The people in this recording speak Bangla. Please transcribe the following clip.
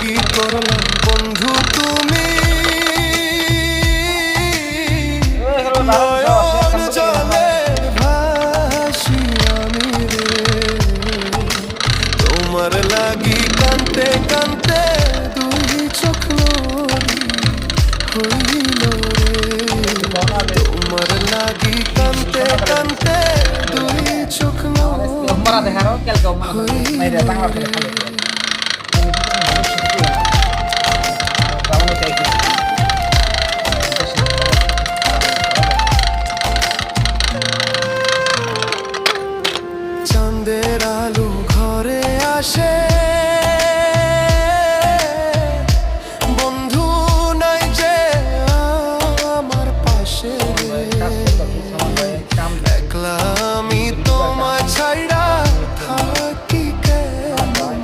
কি করলাম বন্ধু তুমি নয়ন জলে ভাসি আমি রে তোমার লাগি কান্তে কান্তে দুই চোখ হইল রে তোমার লাগি কান্তে কান্তে দুই চোখ চাঁদের আলো ঘরে আসে বন্ধু নাই যে আমার পাশে একলা আমি তোমায় ছাইড়া থাকি কেমন